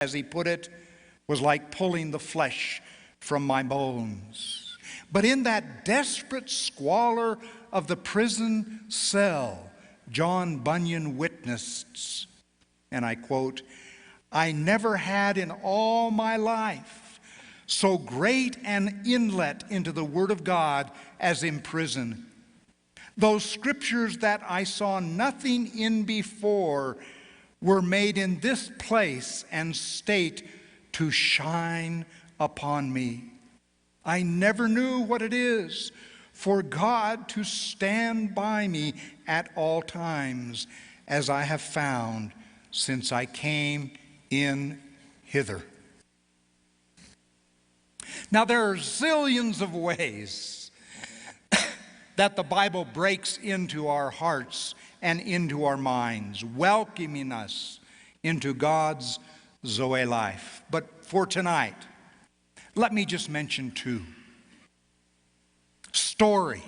as he put it, was like pulling the flesh from my bones. But in that desperate squalor of the prison cell, John Bunyan witnessed, and I quote, "I never had in all my life so great an inlet into the Word of God as in prison. Those scriptures that I saw nothing in before were made in this place and state to shine upon me. I never knew what it is for God to stand by me at all times, as I have found since I came in hither." Now, there are zillions of ways that the Bible breaks into our hearts and into our minds, welcoming us into God's Zoe life. But for tonight, let me just mention two. Story,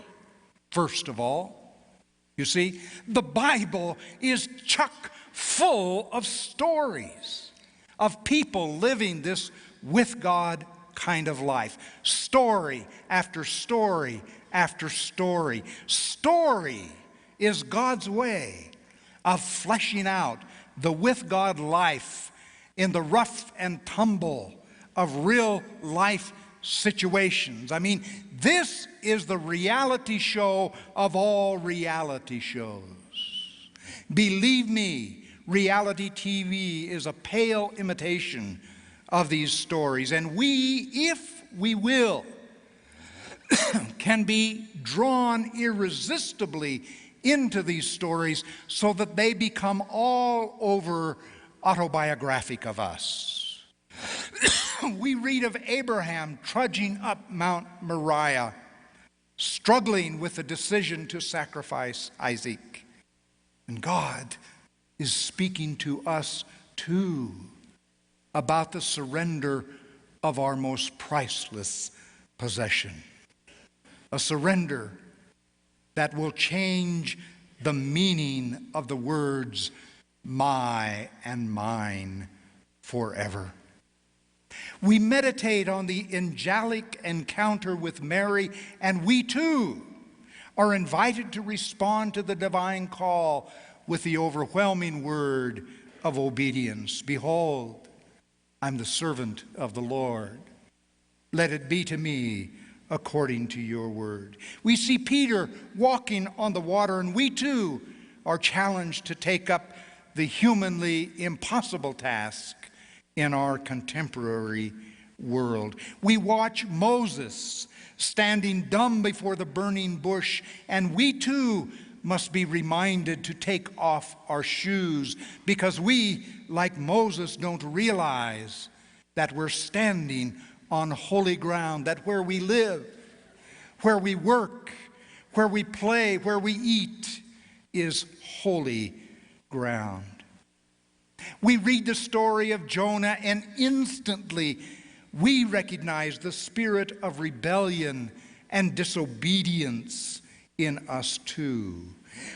first of all. You see, the Bible is chock full of stories of people living this with God kind of life. Story after story after story. Story is God's way of fleshing out the with God life in the rough and tumble of real life situations. I mean, this is the reality show of all reality shows. Believe me, reality TV is a pale imitation of these stories, and we, if we will, can be drawn irresistibly into these stories so that they become all over autobiographic of us. We read of Abraham trudging up Mount Moriah, struggling with the decision to sacrifice Isaac. And God is speaking to us too about the surrender of our most priceless possession. A surrender that will change the meaning of the words my and mine forever. We meditate on the angelic encounter with Mary, and we too are invited to respond to the divine call with the overwhelming word of obedience. Behold, I'm the servant of the Lord. Let it be to me according to your word. We see Peter walking on the water, and we too are challenged to take up the humanly impossible task in our contemporary world. We watch Moses standing dumb before the burning bush, and we too must be reminded to take off our shoes, because we, like Moses, don't realize that we're standing on holy ground, that where we live, where we work, where we play, where we eat is holy ground. We read the story of Jonah, and instantly we recognize the spirit of rebellion and disobedience in us too.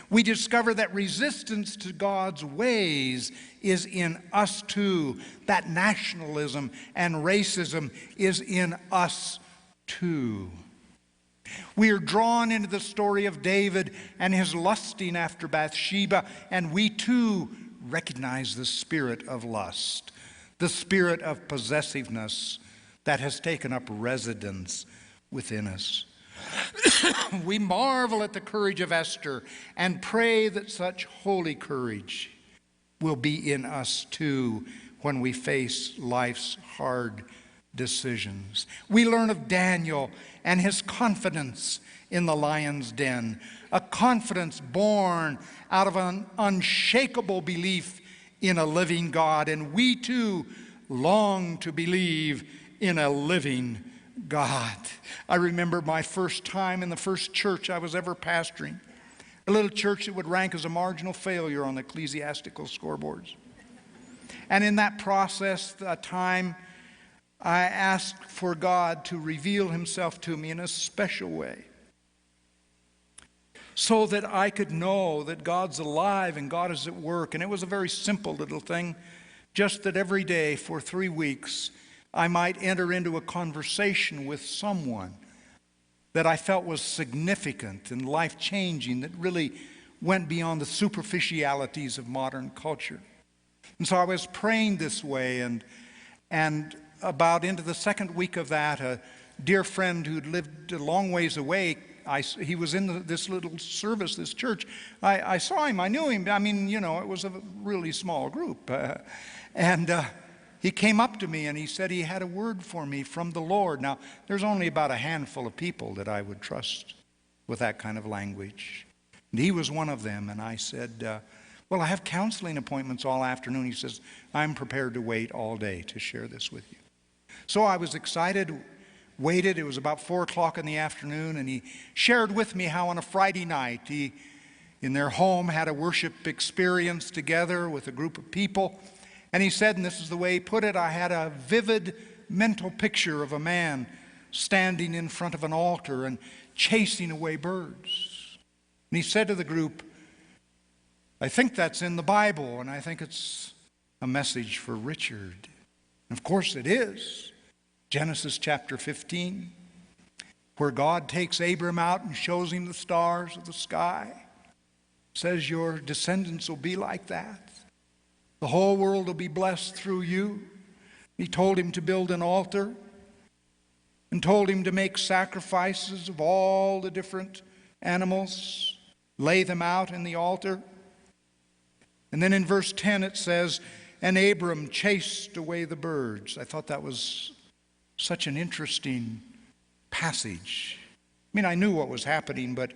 We discover that resistance to God's ways is in us too, that nationalism and racism is in us too. We are drawn into the story of David and his lusting after Bathsheba, and we too recognize the spirit of lust, the spirit of possessiveness that has taken up residence within us. We marvel at the courage of Esther and pray that such holy courage will be in us too when we face life's hard decisions. We learn of Daniel and his confidence in the lion's den, a confidence born out of an unshakable belief in a living God, and we too long to believe in a living God. I remember my first time in the first church I was ever pastoring, a little church that would rank as a marginal failure on the ecclesiastical scoreboards. And in that process, a time I asked for God to reveal himself to me in a special way, so that I could know that God's alive and God is at work. And it was a very simple little thing, just that every day for 3 weeks I might enter into a conversation with someone that I felt was significant and life-changing, that really went beyond the superficialities of modern culture. And so I was praying this way, and about into the second week of that, a dear friend who'd lived a long ways away, he was in this little service, this church. I saw him, I knew him. I mean, you know, it was a really small group. He came up to me and he said he had a word for me from the Lord. Now, there's only about a handful of people that I would trust with that kind of language. And he was one of them. And I said, well, I have counseling appointments all afternoon. He says, I'm prepared to wait all day to share this with you. So I was excited, waited. It was about 4 o'clock in the afternoon, and he shared with me how on a Friday night he, in their home, had a worship experience together with a group of people. And he said, and this is the way he put it, I had a vivid mental picture of a man standing in front of an altar and chasing away birds. And he said to the group, I think that's in the Bible, and I think it's a message for Richard. And of course it is. Genesis chapter 15, where God takes Abram out and shows him the stars of the sky. Says your descendants will be like that. The whole world will be blessed through you. He told him to build an altar and told him to make sacrifices of all the different animals, lay them out in the altar. And then in verse 10 it says, and Abram chased away the birds. I thought that was such an interesting passage. I mean, I knew what was happening, but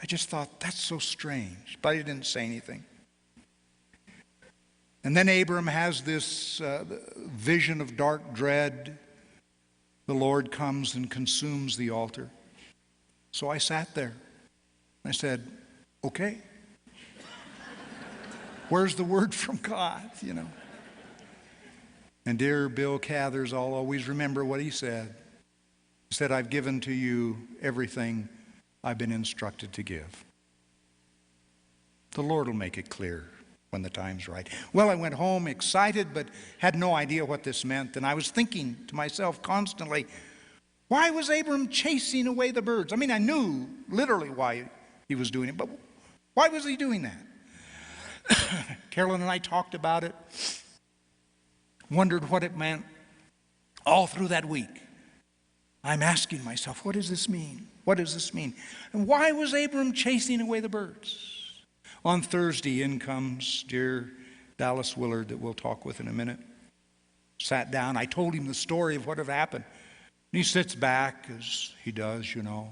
I just thought, that's so strange. But he didn't say anything. And then Abram has this vision of dark dread. The Lord comes and consumes the altar. So I sat there. I said, okay. Where's the word from God, you know? And dear Bill Cathers, I'll always remember what he said. He said, I've given to you everything I've been instructed to give. The Lord will make it clear when the time's right. Well, I went home excited, but had no idea what this meant. And I was thinking to myself constantly, why was Abram chasing away the birds? I mean, I knew literally why he was doing it, but why was he doing that? Carolyn and I talked about it, wondered what it meant all through that week. I'm asking myself, what does this mean? What does this mean? And why was Abram chasing away the birds? On Thursday, in comes dear Dallas Willard that we'll talk with in a minute. Sat down. I told him the story of what had happened. And he sits back, as he does, you know.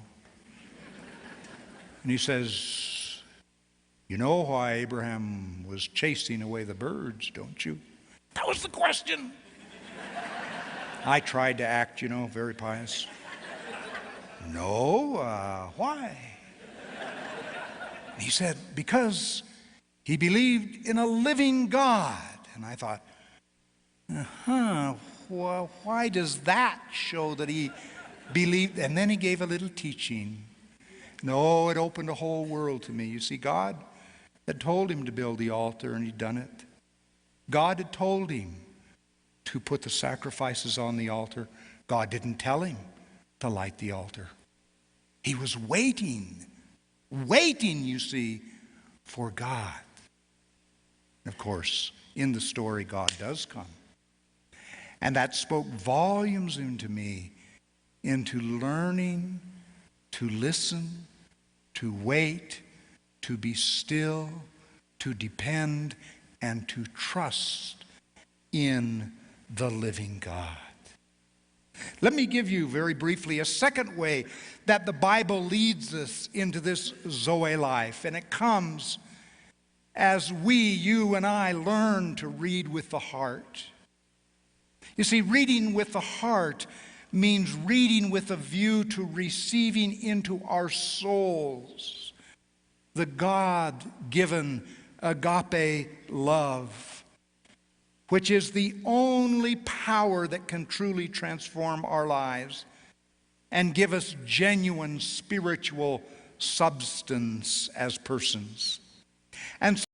And he says, you know why Abraham was chasing away the birds, don't you? That was the question. I tried to act, you know, very pious. No, why? He said, because he believed in a living God. And I thought, well, why does that show that he believed? And then he gave a little teaching. No, it opened a whole world to me. You see, God had told him to build the altar, and he'd done it. God had told him to put the sacrifices on the altar. God didn't tell him to light the altar. He was waiting, you see, for God. Of course, in the story, God does come. And that spoke volumes into me, into learning to listen, to wait, to be still, to depend, and to trust in the living God. Let me give you very briefly a second way that the Bible leads us into this Zoe life, and it comes as we, you and I, learn to read with the heart. You see, reading with the heart means reading with a view to receiving into our souls the God-given agape love, which is the only power that can truly transform our lives and give us genuine spiritual substance as persons. And